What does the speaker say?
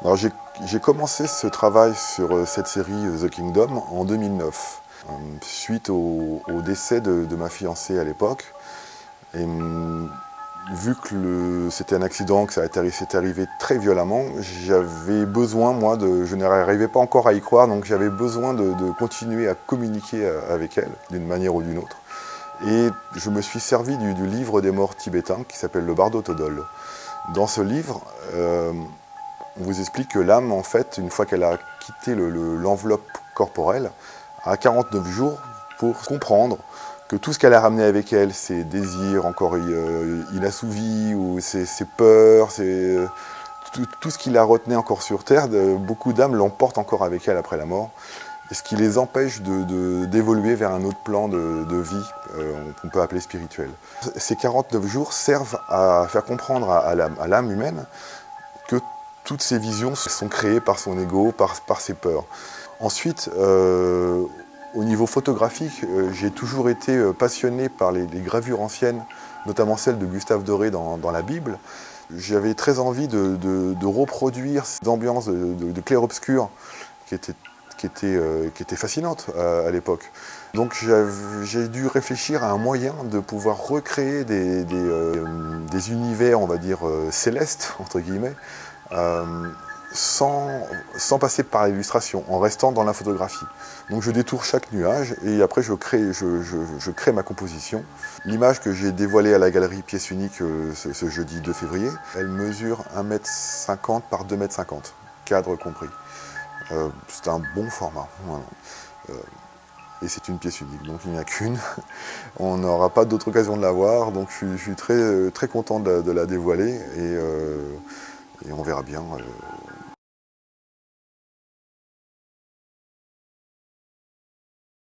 Alors j'ai commencé ce travail sur cette série The Kingdom en 2009, suite au décès de ma fiancée à l'époque. Et vu que c'était un accident, que c'était arrivé très violemment, j'avais besoin, moi, je n'arrivais pas encore à y croire, donc j'avais besoin de continuer à communiquer avec elle, d'une manière ou d'une autre. Et je me suis servi du livre des morts tibétains qui s'appelle le Bardo Thodol. Dans ce livre, on vous explique que l'âme, en fait, une fois qu'elle a quitté l'enveloppe corporelle, a 49 jours pour comprendre que tout ce qu'elle a ramené avec elle, ses désirs encore inassouvis, ou ses peurs, tout ce qui la retenait encore sur Terre, beaucoup d'âmes l'emportent encore avec elle après la mort, et ce qui les empêche d'évoluer vers un autre plan de vie, qu'on peut appeler spirituel. Ces 49 jours servent à faire comprendre à l'âme humaine que toutes ces visions sont créées par son ego, par ses peurs. Ensuite, au niveau photographique, j'ai toujours été passionné par les gravures anciennes, notamment celles de Gustave Doré dans la Bible. J'avais très envie de reproduire ces ambiances de clair-obscur qui étaient fascinantes à l'époque. Donc j'ai dû réfléchir à un moyen de pouvoir recréer des univers, on va dire, célestes, entre guillemets, sans passer par l'illustration, en restant dans la photographie. Donc je détourne chaque nuage et après je crée ma composition. L'image que j'ai dévoilée à la galerie Pièce Unique ce jeudi 2 février, elle mesure 1,50 m par 2,50 m, cadre compris. C'est un bon format. Voilà. Et c'est une pièce unique, donc il n'y en a qu'une. On n'aura pas d'autre occasion de la voir, donc je suis très content de la dévoiler et on verra bien